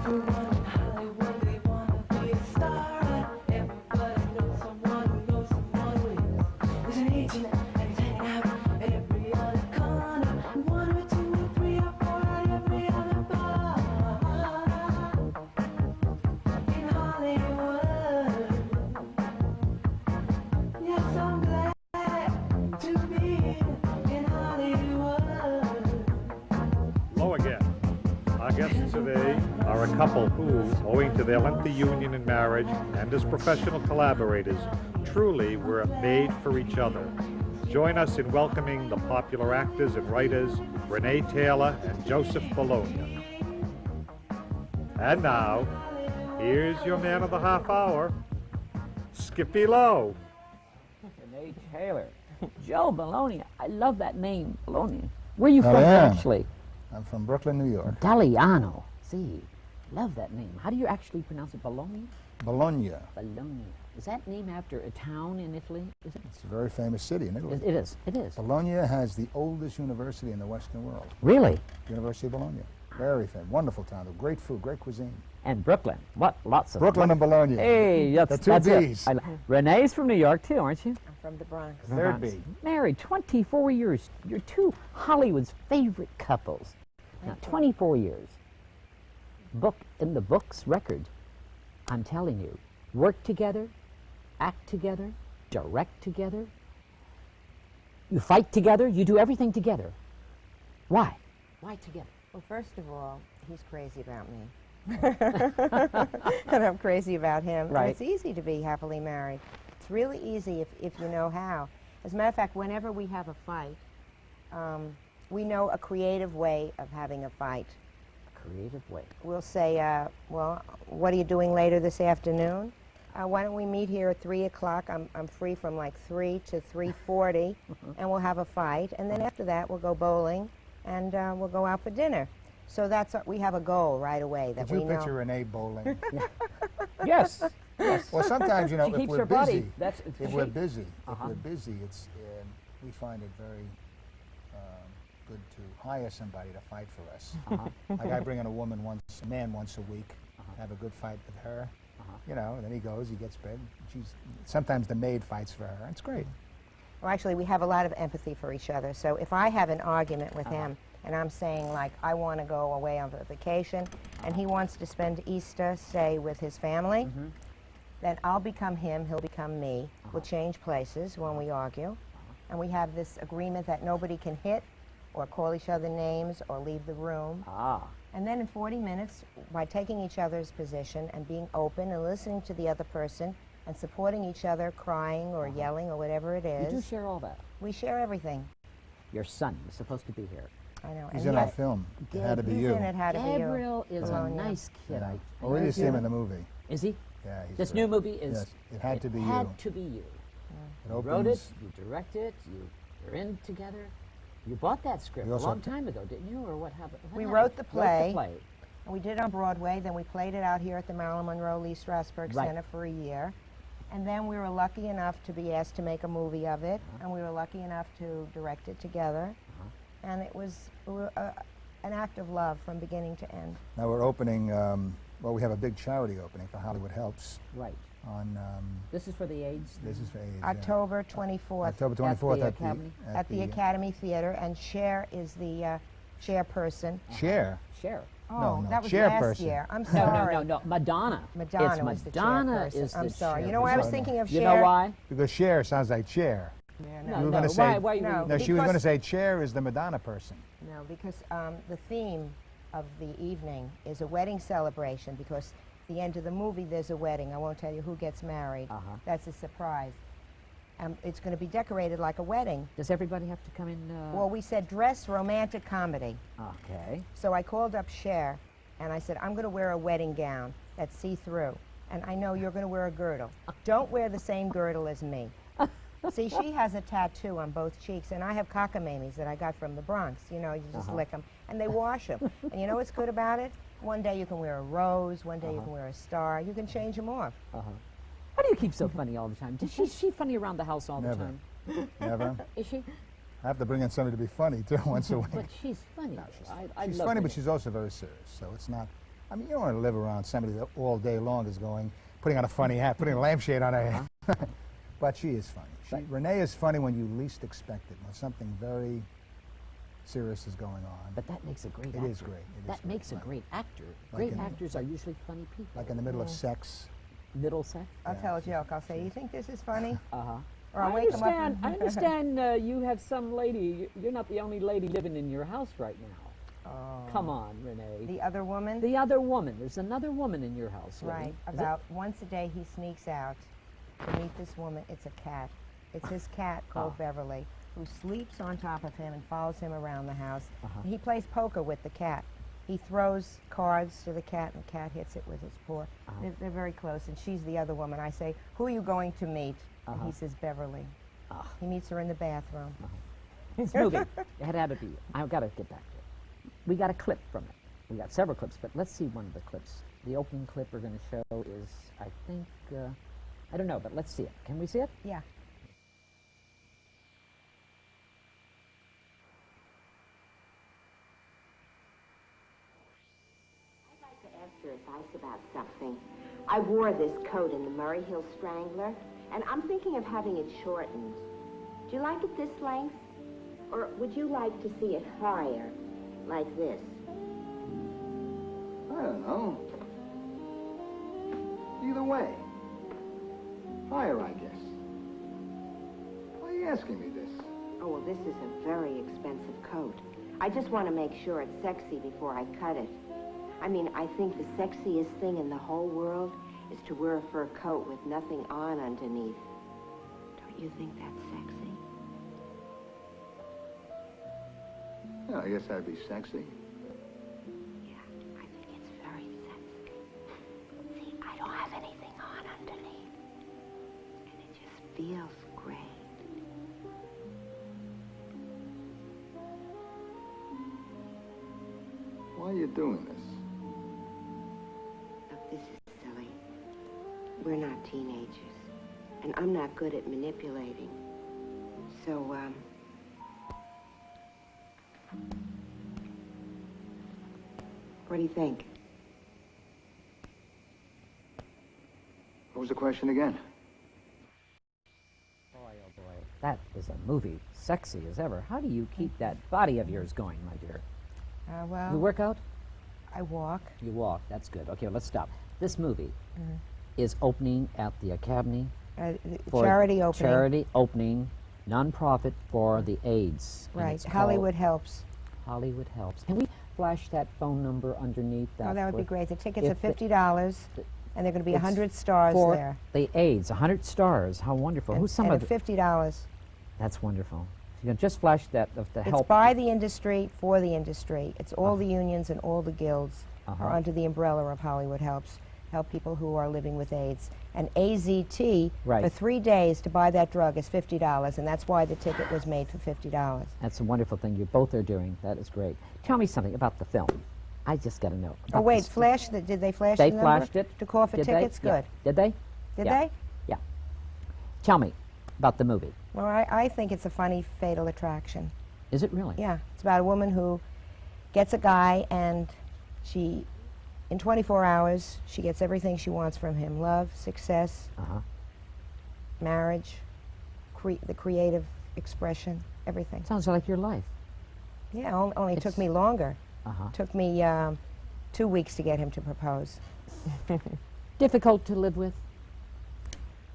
Everyone in Hollywood, they wanna be a star. Everybody knows someone who knows someone who is. There's an agent and he's hanging out at every other corner. One or two or three or four at every other bar. In Hollywood. Yes, I'm glad to be in Hollywood. Lowe again. Our guests today are a couple who, owing to their lengthy union and marriage and as professional collaborators, truly were made for each other. Join us in welcoming the popular actors and writers Renee Taylor and Joseph Bologna. And now, here's your man of the half hour, Skippy Lowe. Renee Taylor. Joe Bologna. I love that name, Bologna. Where are you from, yeah. actually? I'm from Brooklyn, New York. Italiano. See, love that name. How do you actually pronounce it? Bologna? Bologna. Bologna. Is that named after a town in Italy? Is it? It's a very famous city in Italy. It is. It is. Bologna has the oldest university in the Western world. Really? University of Bologna. Very famous. Wonderful town. Great food, great cuisine. And Brooklyn. What? Lots of Brooklyn and Bologna. Hey, The two that's Bs. it. Renee's from New York, too, aren't you? I'm from the Bronx. The third B. Married 24 years. You're two Hollywood's favorite couples. Now, 24 years. Book in the books record. I'm telling you, work together, act together, direct together. You fight together. You do everything together. Why? Why together? Well, first of all, he's crazy about me. And I'm crazy about him. Right. And it's easy to be happily married. It's really easy if you know how. As a matter of fact, whenever we have a fight, we know a creative way of having a fight. Creative way. We'll say, well, what are you doing later this afternoon? Why don't we meet here at 3 o'clock? I'm free from like 3 to 3:40, and we'll have a fight. And then after that, we'll go bowling, and we'll go out for dinner. So that's we have a goal right away that Did we you know. picture Renee bowling? Yes. Yes. Well, sometimes, you know, She if keeps we're her body. busy, That's if she- we're busy, Uh-huh. it's we find it very good to hire somebody to fight for us. Like I bring in a man once a week, have a good fight with her. You know, and then he goes, he gets paid. Sometimes the maid fights for her. It's great. Well, actually, we have a lot of empathy for each other. So if I have an argument with him, and I'm saying, like, I want to go away on vacation, and he wants to spend Easter, say, with his family, then I'll become him, he'll become me. We'll change places when we argue. And we have this agreement that nobody can hit or call each other names or leave the room. And then in 40 minutes, by taking each other's position and being open and listening to the other person and supporting each other, crying or yelling or whatever it is. You do share all that. We share everything. Your son is supposed to be here. I know. He's and in yet our film. It had to be he's you. in It Had to Be You. Gabriel is a Bologna. nice kid. Yeah. I Well, we heard didn't see him you- in the movie. Is he? Yeah, he's This great. new movie is. Yes, It Had to Be You. Had to be you. It You wrote it. opens. You direct it. You're in together. You bought that script We a also long have to- time ago, didn't you? Or what happened? What We happened? wrote the play. Wrote the play. And we did it on Broadway, then we played it out here at the Marilyn Monroe Lee Strasberg Right. Center for a year. And then we were lucky enough to be asked to make a movie of it, and we were lucky enough to direct it together. And it was an act of love from beginning to end. Now we're opening, well, we have a big charity opening for Hollywood Helps Right. on, This is for the AIDS. this is for AIDS. yeah. October 24th October 24th the at the Academy? at the Academy Theater, and Cher is the chairperson. Chair. Share. Oh, no, that was last chairperson. year. I'm No, sorry. no. Madonna. Madonna It's was the Madonna chairperson. is I'm the sorry. You know why I was chairperson. thinking of You Cher? know why? Because chair sounds like chair. Yeah, No, You were no. gonna say- Why? No. No, she was Because- going to say chair is the Madonna person. No, because the theme of the evening is a wedding celebration, because at the end of the movie there's a wedding. I won't tell you who gets married. That's a surprise. It's going to be decorated like a wedding. Does everybody have to come in? Well, we said dress romantic comedy. Okay. So I called up Cher, and I said, I'm going to wear a wedding gown that's see-through, and I know you're going to wear a girdle. Don't wear the same girdle as me. See, she has a tattoo on both cheeks, and I have cockamammies that I got from the Bronx. You know, you just lick them, and they wash them. And you know what's good about it? One day you can wear a rose, one day you can wear a star. You can change them off. Why do you keep so funny all the time? Is she funny around the house all the Never. time? Never. Is she? I have to bring in somebody to be funny, too, once a week. But she's funny. I She's love funny, her. but she's also very serious, so it's not I mean, you don't want to live around somebody that all day long is putting on a funny hat, putting a lampshade on her head. But she is funny. Renee is funny when you least expect it, when something very serious is going on. But that makes a great actor. It is great. That makes a great actor. Like Great actors are usually funny people. Like in the middle of sex. Middle sex? I'll tell a joke. I'll say, you think this is funny? Uh-huh. Or I'll wake them up. I understand you have some lady. You're not the only lady living in your house right now. Oh. Come on, Renee. The other woman? The other woman. There's another woman in your house. Right. About once a day he sneaks out to meet this woman. It's a cat. It's his cat called Beverly, who sleeps on top of him and follows him around the house. And he plays poker with the cat. He throws cards to the cat, and the cat hits it with his paw. They're very close, and she's the other woman. I say, who are you going to meet? And he says, Beverly. He meets her in the bathroom. This movie, it had to be. I've got to get back to it. We got a clip from it. We got several clips, but let's see one of the clips. The opening clip we're going to show is, I think, I don't know, but let's see it. Can we see it? Yeah. I'd like to ask your advice about something. I wore this coat in the Murray Hill Strangler, and I'm thinking of having it shortened. Do you like it this length? Or would you like to see it higher, like this? I don't know. Either way. Higher, I guess. Why are you asking me this? Oh, well, this is a very expensive coat. I just want to make sure it's sexy before I cut it. I mean, I think the sexiest thing in the whole world is to wear a fur coat with nothing on underneath. Don't you think that's sexy? Yeah, I guess that'd be sexy. Yeah, I think it's very sexy. See, I don't have anything on underneath. And it just feels great. Why are you doing this? Look, this is silly. We're not teenagers. And I'm not good at manipulating. So, what do you think? What was the question again? Boy, oh boy. That is a movie, sexy as ever. How do you keep that body of yours going, my dear? Well, You work out? I walk. You walk. That's good. Okay, let's stop. This movie is opening at the Academy. For Charity opening. Charity opening, nonprofit for the AIDS. and Right. it's Hollywood called Helps. Hollywood Helps. Can we flash that phone number underneath that? Oh, that would be for- great. The tickets if are $50, and there are going to be it's 100 stars for there. the AIDS, 100 stars. How wonderful. Who's some and of the... $50. That's wonderful. You can just flash that of the It's help. by the industry, for the industry. It's all the unions and all the guilds are under the umbrella of Hollywood Helps. Help people who are living with AIDS. And AZT, Right. for 3 days to buy that drug is $50, and that's why the ticket was made for $50. That's a wonderful thing you both are doing. That is great. Tell me something about the film. I just got to know. Oh, about wait, this- flash, did they flash They the number? flashed it. To call for Did they? tickets? Yeah. Good. Did they? Did Yeah. they? Yeah. Tell me about the movie. Well, I think it's a funny, fatal attraction. Is it really? Yeah, it's about a woman who gets a guy, and she, in 24 hours, she gets everything she wants from him: love, success, Uh-huh. marriage, the creative expression, everything. Sounds like your life. Yeah, only took It's- me longer. Uh-huh. Took me 2 weeks to get him to propose. Difficult to live with?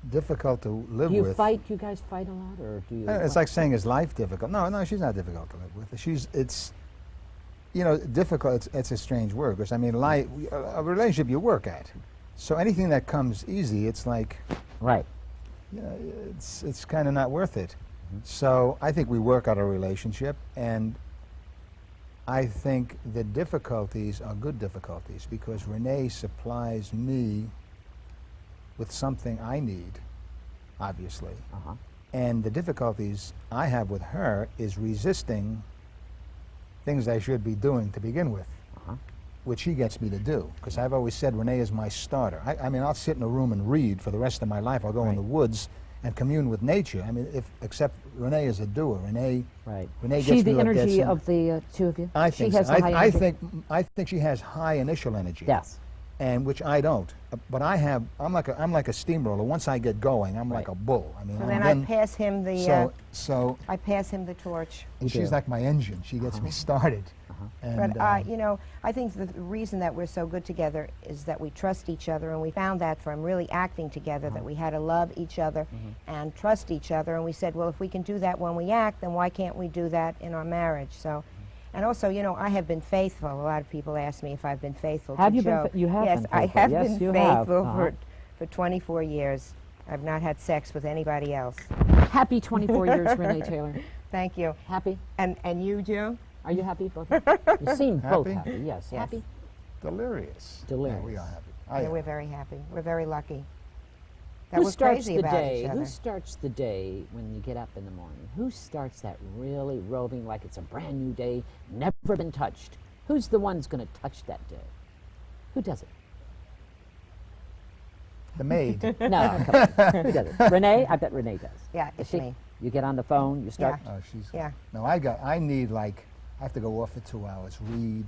Difficult to live Do you with. fight? You guys fight a lot, or do you? It's like saying, is life difficult? No, she's not difficult to live with. It's, you know, difficult, it's a strange word, because, I mean, a relationship you work at. So anything that comes easy, it's like, Right. you know, it's kind of not worth it. So I think we work out a relationship, and I think the difficulties are good difficulties, because Renee supplies me with something I need, obviously. Uh-huh. And the difficulties I have with her is resisting things I should be doing to begin with, Uh-huh. which she gets me to do. Because I've always said Renee is my starter. I mean, I'll sit in a room and read for the rest of my life. I'll go in the woods and commune with nature. I mean, except Renee is a doer. Renee She gets the me what gets energy in. of the two of you? I think she has so. the high energy? I think she has high initial energy. Yes. And which I don't. But I'm like a steamroller. Once I get going, I'm like a bull. I mean, So then I pass him the I pass him the torch. and she's like my engine. She gets me started. And, But you know, I think the reason that we're so good together is that we trust each other, and we found that from really acting together that we had to love each other and trust each other. And we said, well, if we can do that when we act, then why can't we do that in our marriage? So, and also, you know, I have been faithful. A lot of people ask me if I've been faithful Have to you been Joe. you have yes, been I faithful. have Yes, been you have. faithful for 24 years. I've not had sex with anybody else. Happy 24 years, Renee Taylor. Thank you. Happy? And you, Joe? Are you happy, both? You seem both Happy? happy. Yes. Yes. Happy? delirious. Delirious. Yeah, we are happy. Yeah, we're very happy. We're very lucky. That Who we're starts crazy the about day? each other. Who starts the day when you get up in the morning? Who starts that really roving like it's a brand new day, never been touched? Who's the one who's going to touch that day? Who does it? The maid. No, come on. Who does it? Renee? I bet Renee does. Yeah, it's me. You get on the phone, you start. Yeah. Oh, she's. Yeah. No, I need like, I have to go off for 2 hours, read,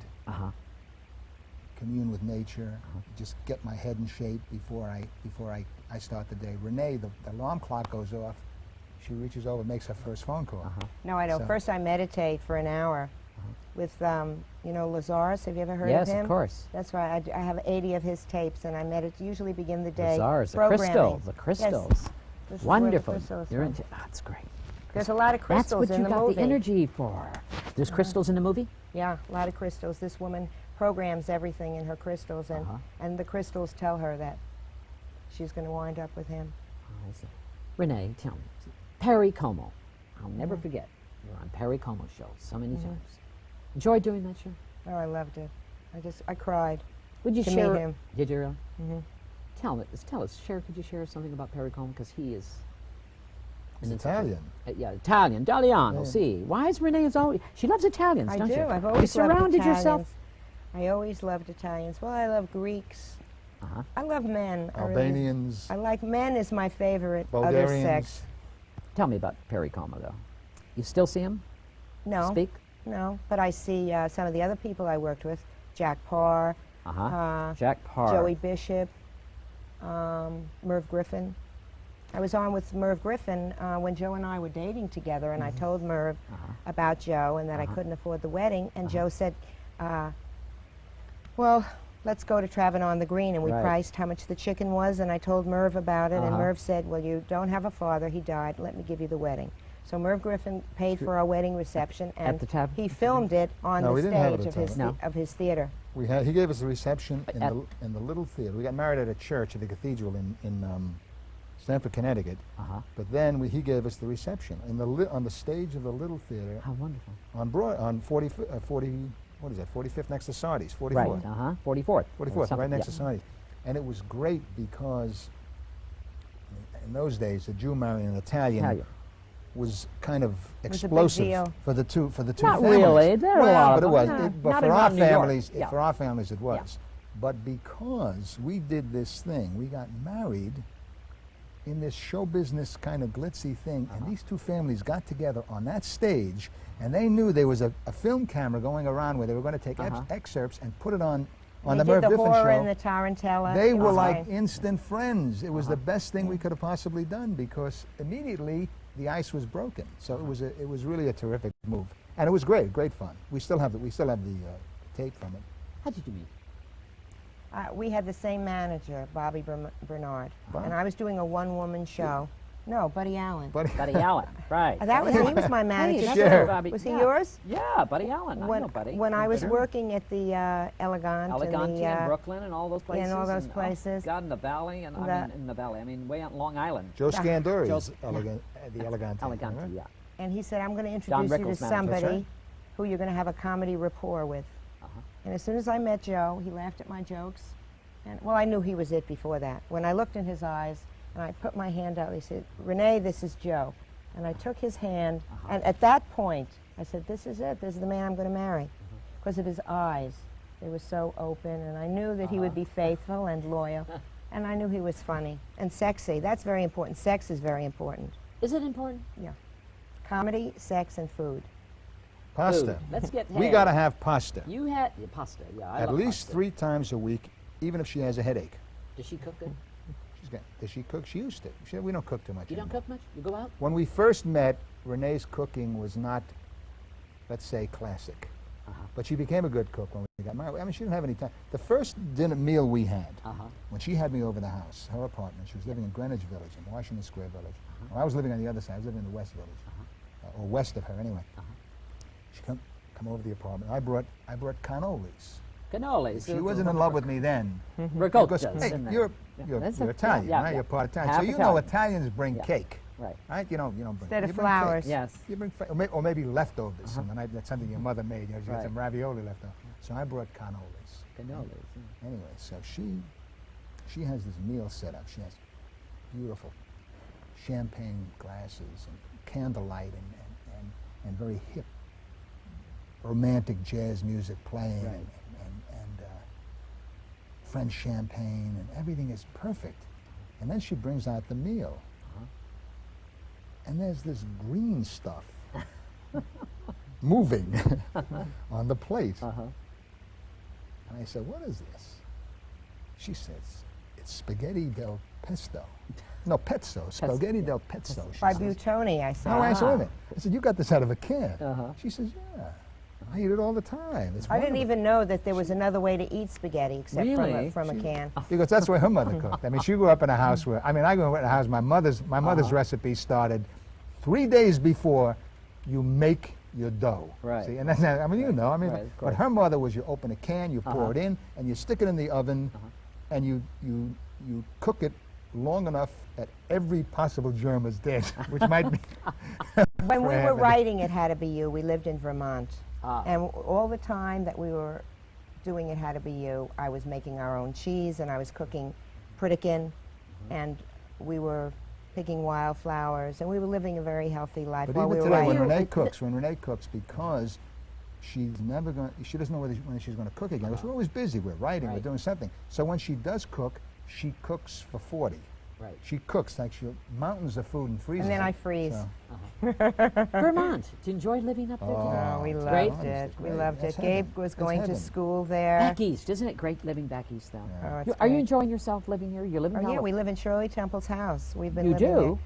commune with nature, just get my head in shape before I start the day. Renee, the alarm clock goes off. She reaches over, makes her first phone call. No, I don't. So- First, I meditate for an hour with, you know, Lazarus. Have you ever heard Yes, of him? of course. That's right. I have 80 of his tapes, and I usually begin the day Lazars, the programming. crystals, the Yes. crystals. This is where the Wonderful. crystals You're are. into. Oh, that's great. There's a lot of That's crystals what in you the got movie. the energy for. There's crystals in the movie. Yeah, a lot of crystals. This woman programs everything in her crystals, and the crystals tell her that she's going to wind up with him. Oh, I see. Renee, tell me. Perry Como. I'll never forget. You were on Perry Como's show so many times. Enjoyed doing that show? Oh, I loved it. I cried. Would you To share? meet him. Did you really? Tell us. Could you share something about Perry Como? Because he is. He's an Italian. Yeah, Italian. Italiano. Yeah. See, why is Renee always? She loves Italians, I don't do. you? I've You always loved surrounded Italians. yourself. I always loved Italians. Well, I love Greeks. I love men. I really- Albanians. I like men is my favorite other Bulgarians. sex. Tell me about Perry Como, though. You still see him No, speak? no. But I see some of the other people I worked with: Jack Parr, Jack Parr. Joey Bishop, Merv Griffin. I was on with Merv Griffin when Joe and I were dating together, and I told Merv about Joe and that I couldn't afford the wedding, and Joe said, well, let's go to Travan on the Green, and we Right. priced how much the chicken was, and I told Merv about it, and Merv said, well, you don't have a father, he died, let me give you the wedding. So Merv Griffin paid for our wedding reception, and the Tavern? he filmed it on No, the we didn't have it stage at of his, Tavern. of his theater. He gave us a reception in At- the little theater. We got married at a church at the cathedral in Stamford, Connecticut. But then he gave us the reception on the stage of the little theater How wonderful. on 45th next to Sardi's, 44th. Right. 44th. 44th, right next to yeah. Sardi's. And it was great because in those days, a Jew marrying an Italian was kind of a big explosive deal. for the two Not families. really. There are a lot but of it was. them. But Not for our around New York. families, Yeah. for our families, it was. But because we did this thing, we got married in this show business kind of glitzy thing, and these two families got together on that stage, and they knew there was a film camera going around where they were going to take excerpts and put it on They the did Merv the Griffin horror show. and the Tarantella. They It were was like nice. instant friends. It was the best thing we could have possibly done because immediately the ice was broken. So it was really a terrific move, and it was great fun. We still have the tape from it. How did you meet? We had the same manager, Bobby Bernard, Bob? and I was doing a one-woman show. No, Buddy Allen. But Buddy Allen. Right. That was he was my manager. that's too. Sure. Bobby. Was he Yeah. yours? Yeah, Buddy Allen. I know Buddy. When I was Sure. working at the Elegant, Elegante and in the, Brooklyn and all those places. in all those and, places. God, in the Valley, and I mean in the Valley. I mean way out Long Island. Joe Scanduri Joe- is the Elegante. Elegante, right? yeah. and he said, I'm going to Don introduce you to Rickles' manager. somebody That's right. who you're going to have a comedy rapport with. And as soon as I met Joe, he laughed at my jokes. And well, I knew he was it before that. When I looked in his eyes and I put my hand out, he said, Renee, this is Joe. And I took his hand, and at that point, I said, this is it. This is the man I'm going to marry. Because of his eyes. They were so open, and I knew that he would be faithful and loyal. And I knew he was funny and sexy. That's very important. Sex is very important. Is it important? Yeah. Comedy, sex, and food. Pasta. Food. Let's get. We hey, got to have pasta. You had yeah, pasta. Yeah, I At love least pasta. 3 times a week, even if she has a headache. Does she cook good? Does she cook? She used to. We don't cook too much You don't anymore. cook much? You go out? When we first met, Renee's cooking was not, let's say, classic. But she became a good cook when we got married. I mean, she didn't have any time. The first dinner meal we had, when she had me over the house, her apartment, she was living in Greenwich Village, in Washington Square Village. Well, I was living on the other side. I was living in the West Village, or west of her anyway. She come over to the apartment. I brought cannolis. Cannolis. She wasn't in love with me then. Ricotta. Because, hey, you're That's Italian, yeah, right? yeah. You're part Italian. Half So you know Italian. Italians bring Yeah. cake. Right. Right? You don't bring Instead of you bring cake. flowers. Yes. You bring, or maybe leftovers. Some night, that's something your mother made. You know, she got Right. some ravioli left over. So I brought cannolis. Cannolis. Anyway, so she has this meal set up. She has beautiful champagne glasses and candlelight and very hip, romantic jazz music playing Right. and French champagne, and everything is perfect. And then she brings out the meal. And there's this green stuff moving on the plate. And I said, what is this? She says, it's spaghetti del pesto. No, pezzo, spaghetti del pezzo. she By says. Butoni, I said. No, I said, wait a minute. I said, you got this out of a can. Uh-huh. She says, yeah, I eat it all the time. It's I didn't wonderful." even know that there was another way to eat spaghetti except Really? from a can. Because that's the way her mother cooked. I mean, she grew up in a house where, I grew up in a house, my mother's recipe started 3 days before you make your dough. Right. See, and that's, I mean, you know, I mean, Right, of but course. her mother was you open a can, you pour it in, and you stick it in the oven, and you cook it long enough that every possible germ is dead, which might be. When we were forever. writing It Had to Be You, we lived in Vermont. Ah. And all the time that we were doing It Had to Be You, I was making our own cheese and I was cooking Pritikin and we were picking wildflowers and we were living a very healthy life But while even we were today, when writing. Renee cooks, because she's never going, she doesn't know when she's going to cook again. Because we're always busy. We're writing. We're Right. doing something. So when she does cook, she cooks for 40. Right. She cooks like mountains of food and freezes. And then it. I freeze. So, Vermont. Do you enjoy living up there? Oh, Oh, we it's loved great. it. We Great. loved That's it. Gabe heaven. was It's going to heaven. school there. Back east. Isn't it great living back east, though? Yeah. Oh, it's Are you great. enjoying yourself living here? You're living Oh, yeah, now? we live in Shirley Temple's house. We've been You living do?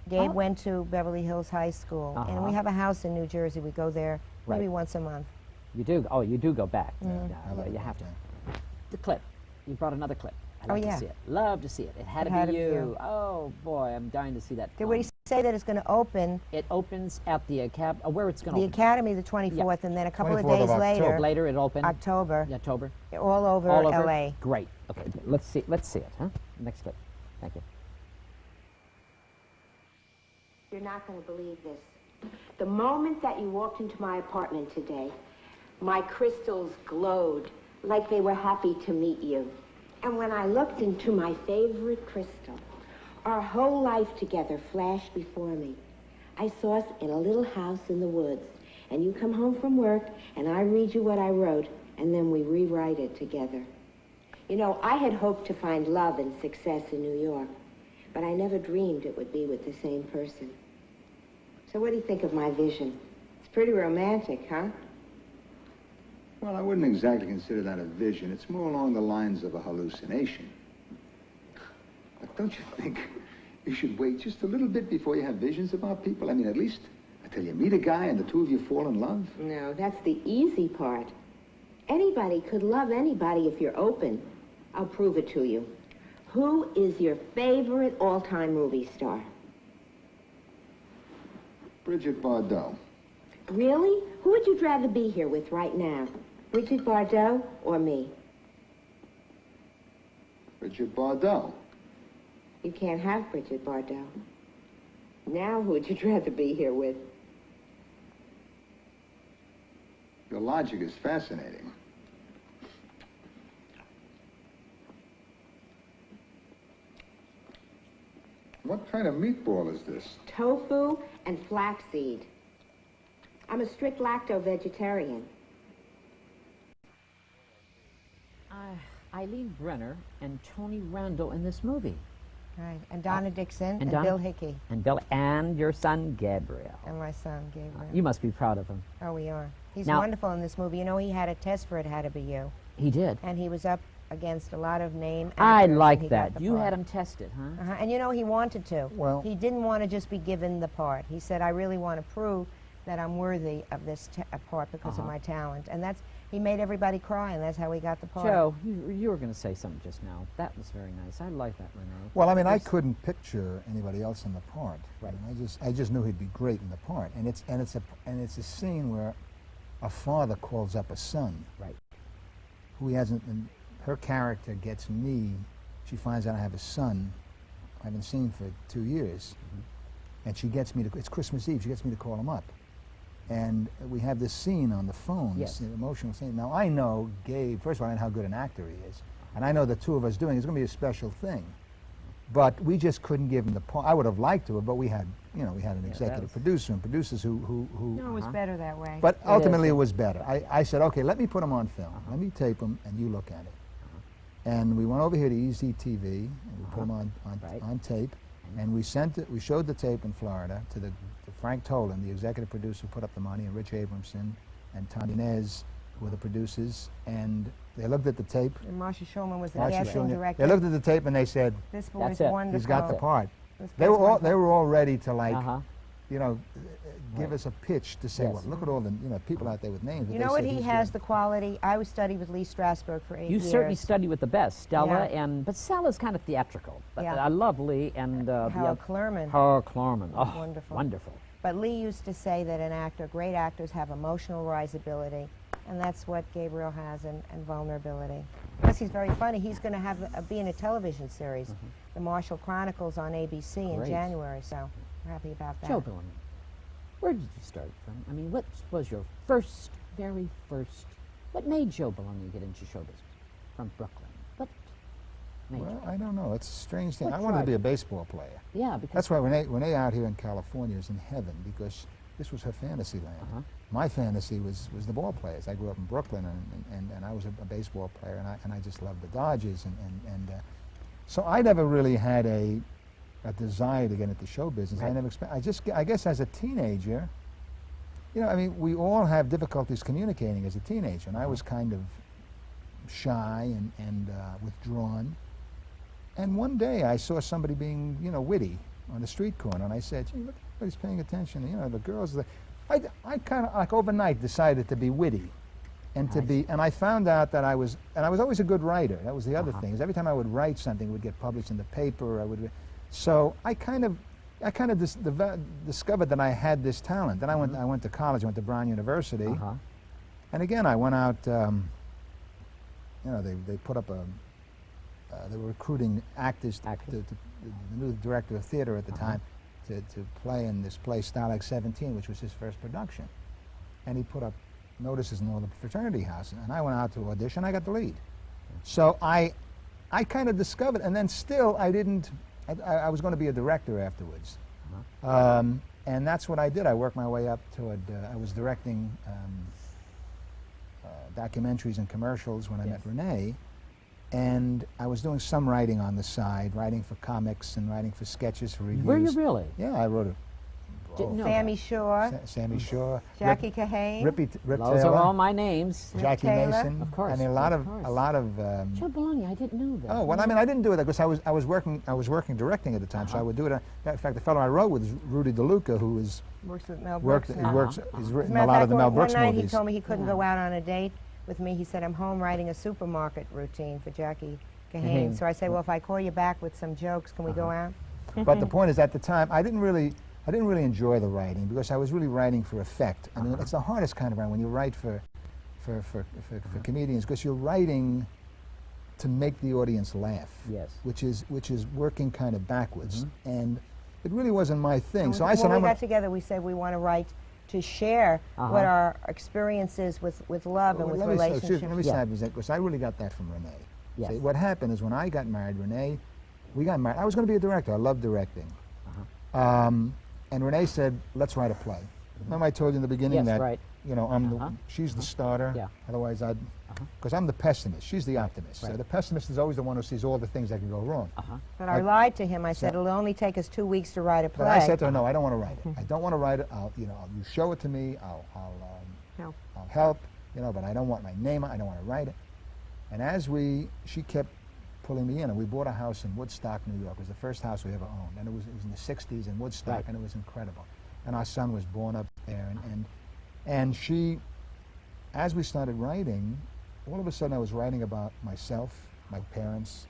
there. Gabe Oh. went to Beverly Hills High School, and we Uh-huh. have a house in New Jersey. We go there maybe Right. once a month. You do? Oh, you do go back. I Yeah, love you it. have to. Yeah. The clip. You brought another clip. I'd Oh, like yeah. to see it. Love to see it. It had It to Had be to Be you. You. Oh, boy, I'm dying to see that. Did we say that it's going to open It opens at the where it's going to the open. Academy the 24th, and then a couple of 24th of days later, October. Later, it opened. October, October. all over All over. LA. Great. Okay, let's see it, huh? Next clip. Thank you. You're not going to believe this. The moment that you walked into my apartment today, my crystals glowed like they were happy to meet you. And when I looked into my favorite crystal, our whole life together flashed before me. I saw us in a little house in the woods, and you come home from work, and I read you what I wrote, and then we rewrite it together. You know, I had hoped to find love and success in New York, but I never dreamed it would be with the same person. So what do you think of my vision? It's pretty romantic, huh? Well, I wouldn't exactly consider that a vision. It's more along the lines of a hallucination. But don't you think you should wait just a little bit before you have visions about people? I mean, at least until you meet a guy and the two of you fall in love. No, that's the easy part. Anybody could love anybody if you're open. I'll prove it to you. Who is your favorite all-time movie star? Bridget Bardot. Really? Who would you rather be here with right now? Bridget Bardot or me? Bridget Bardot. You can't have Bridget Bardot. Now who would you rather be here with? Your logic is fascinating. What kind of meatball is this? Tofu and flaxseed. I'm a strict lacto-vegetarian. Eileen Brenner and Tony Randall in this movie. Right. And Donna Dixon and Donna- Bill Hickey And Bill and your son Gabriel. and my son Gabriel. You must be proud of him. Oh, we are. He's Now- wonderful in this movie. You know, he had a test for It Had to Be You, He did. and he was up against a lot of name I actors, and like he got that. the You part. had him tested, huh? And you know, he wanted to. Well- he didn't want to just be given the part. He said, I really want to prove that I'm worthy of this part because of my talent. And that's, he made everybody cry, and that's how he got the part. Joe, you were going to say something just now. That was very nice. I like that, Renee. Well, I mean, I couldn't picture anybody else in the part. Right. I mean, I just knew he'd be great in the part. And it's a scene where a father calls up a son Right. who he hasn't. And her character gets me. She finds out I have a son I haven't seen for 2 years, and she gets me to. It's Christmas Eve. She gets me to call him up, and we have this scene on the phone. Yes. This emotional scene. Now I know Gabe. First of all, I know how good an actor he is, and I know the two of us doing it's going to be a special thing. But we just couldn't give him the part. I would have liked to, but we had, you know, we had an executive producer and producers who. No, it was better that way. But ultimately, it was better. I said, okay, let me put him on film. Let me tape him, and you look at it. And we went over here to EZTV, and we put him on tape, and we sent it. We showed the tape in Florida to Frank Tolan, the executive producer, who put up the money, and Rich Abramson, and Tom Inez, who were the producers, and they looked at the tape. And Marsha Schulman was the Marcia casting Shulman. director. They looked at the tape and they said, This boy's That's it. wonderful. he's got the part. This They boy's were all wonderful. ready to, like, Uh-huh. you know, give us a pitch to say, Yes. well, look at all the, you know, people out there with names. but You they know what said he he's has, good. the quality. I studied with Lee Strasberg for 8 You years. certainly study with the best, Stella, Yeah. but Stella's kind of theatrical. But Yeah. I love Lee and Howard Clerman. Harold Clorman. Oh, Wonderful. wonderful. But Lee used to say that great actors have emotional risability, and that's what Gabriel has, and vulnerability. Plus, he's very funny. He's going to be in a television series, The Marshall Chronicles on ABC in Great. January, so we're happy about that. Joe Bologna, where did you start from? I mean, what was your very first, what made Joe Bologna get into show business from Brooklyn? What made Well, you? I don't know. It's a strange thing. What I wanted to be a drive baseball player. Yeah, because That's why Renee out here in California is in heaven, because this was her fantasy land. My fantasy was the ball players. I grew up in Brooklyn, and I was a baseball player, and I just loved the Dodgers, so I never really had a desire to get into show business. Right. I never I guess as a teenager, you know, I mean, we all have difficulties communicating as a teenager, and I was kind of shy and withdrawn. And one day I saw somebody being, you know, witty on the street corner, and I said, gee, look, everybody's paying attention. You know, the girls. I kind of, like, overnight decided to be witty, and to be. And I found out that I was always a good writer. That was the other thing. Is every time I would write something, it would get published in the paper. So I kind of discovered that I had this talent. Then I went to college. I went to Brown University, and again I went out. You know, they put up they were recruiting actors. The new director of theater at the time to play in this play Stalag 17, which was his first production, and he put up notices in all the fraternity houses, and I went out to audition. I got the lead. So I kind of discovered, and then still I didn't. I was going to be a director afterwards, and that's what I did. I worked my way up toward. I was directing documentaries and commercials when I met Renee, and I was doing some writing on the side, writing for comics and writing for sketches for reviews. were you really? Yeah, I wrote Didn't know Sammy that. Shore, Sammy Shore, Jackie Kahane. Rip Those Taylor, are all my names. Jackie Taylor. Mason. Of course, I mean, a lot of. Joe Bologna, I didn't know that. Oh, well, I mean, I didn't do it because I was working directing at the time, so I would do it. In fact, the fellow I wrote with was Rudy DeLuca, who was Works with Mel worked. Brooks. He now. works. He's As written matter a lot of the Mel one Brooks night movies. he told me he couldn't go out on a date with me. He said, I'm home writing a supermarket routine for Jackie Kahane. So I said, well, if I call you back with some jokes, can we go out? But the point is, at the time, I didn't really enjoy the writing because I was really writing for effect. I mean, it's the hardest kind of writing when you write for comedians, because you're writing to make the audience laugh. Yes. Which is working kind of backwards, and it really wasn't my thing. So I When said, we got together, we said we want to write to share what our experiences with love and with relationships. Let me stop you, because I really got that from Renee. Yes. See, what happened is when I got married, we got married. I was going to be a director. I love directing. And Renee said, let's write a play. Remember I told you in the beginning Yes, that, right. you know, she's the starter. Yeah. Otherwise, I'd Because I'm the pessimist. She's the optimist. So Right. the pessimist is always the one who sees all the things that can go wrong. But I lied to him. I said, So- it'll only take us 2 weeks to write a play. But I said to her, no, I don't want to write it. I don't want to write it. You show it to me. No. I'll help. But I don't want my name. I don't want to write it. And she kept pulling me in, and we bought a house in Woodstock, New York. It was the first house we ever owned, and it was in the '60s in Woodstock, Right. and it was incredible. And our son was born up there, and she, as we started writing, all of a sudden I was writing about myself, my parents,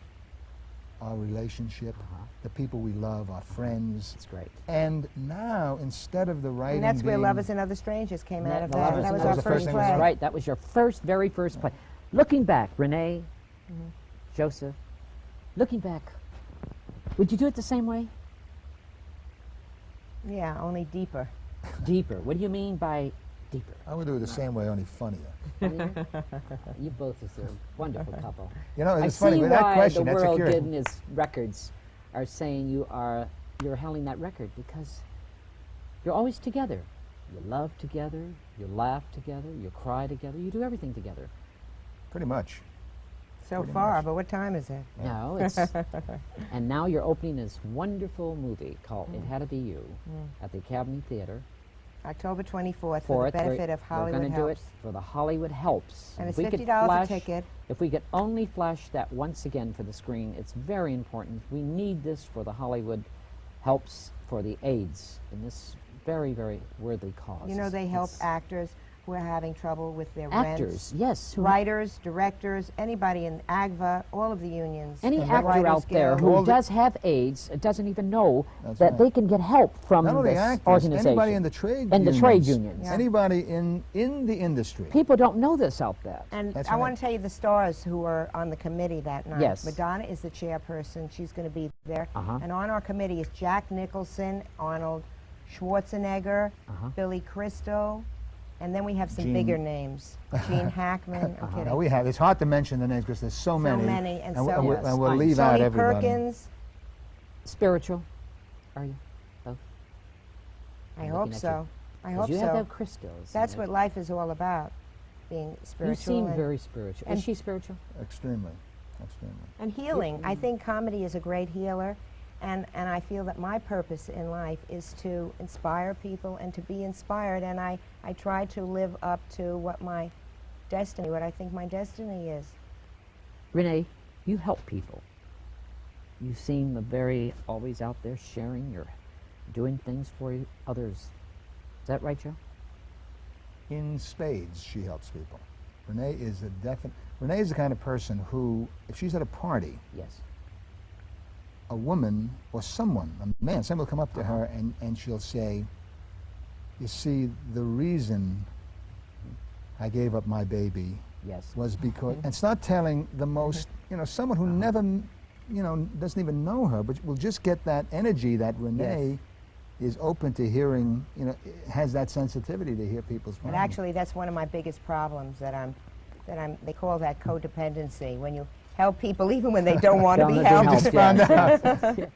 our relationship, the people we love, our friends. That's great. And now, instead of the writing And that's where being- Lovers and Other Strangers came out of that. Lovers That and was Other our the first first thing we play. wrote. Right, that was your very first play. Looking back, Renee, Joseph, looking back, would you do it the same way? Yeah, only deeper. Deeper. What do you mean by deeper? I would do it the same way, only funnier. You both are a wonderful couple. You know, I it's funny see with that why question. the That's World curious. Guinness Records are saying you're holding that record because you're always together. You love together, you laugh together, you cry together, you do everything together. Pretty much. So Pretty far, much. but what time is it? No, it's and now you're opening this wonderful movie called It Had to Be You at the Academy Theater. October 24th for the Fourth, benefit of we're Hollywood going to do it Helps. for the Hollywood Helps. And If it's we could $50 a flash- ticket. If we could only flash that once again for the screen, it's very important. We need this for the Hollywood Helps for the AIDS in this very, very worthy cause. You know, they help It's actors who are having trouble with their actors, rents. yes. Writers, directors, anybody in AGVA, all of the unions. Any the actor Writers out there Guild. who All the- does have AIDS doesn't even know That's that right. they can get help from Not only this actors, organization. anybody in the trade And the unions. trade unions. Yeah. Anybody in the industry. People don't know this out there. And That's I right. want to tell you the stars who are on the committee that night. Yes. Madonna is the chairperson. She's going to be there. Uh-huh. And on our committee is Jack Nicholson, Arnold Schwarzenegger, Billy Crystal, and then we have some Gene. bigger names. Gene Hackman. I'm kidding. Now it's hard to mention the names because there's so many. many, and so- we'll, Yes, and we'll fine. leave out Tony everybody. Perkins. Spiritual, are you? Both? I I'm hope looking at so. I 'Cause hope you so. have that crystals. That's in what it. life is all about, being You spiritual seem and, very spiritual. and- Is she spiritual? Extremely. Extremely. and healing. I think comedy is a great healer, and I feel that my purpose in life is to inspire people and to be inspired, and I try to live up to what my destiny, what I think my destiny is. Renee, you help people. You seem very always out there sharing. You're doing things for others. Is that right, Joe? In spades, she helps people. Renee is Renee is the kind of person who, if she's at a party, Yes. a woman or someone, a man, someone will come up to her and she'll say, you see, the reason I gave up my baby Yes. was because, and start telling the most, someone who never, doesn't even know her, but will just get that energy that Renee is open to hearing, has that sensitivity to hear people's And problems. actually, that's one of my biggest problems they call that codependency, when you help people even when they don't want to Don't be wanna be helped. helped, Just found yes. out.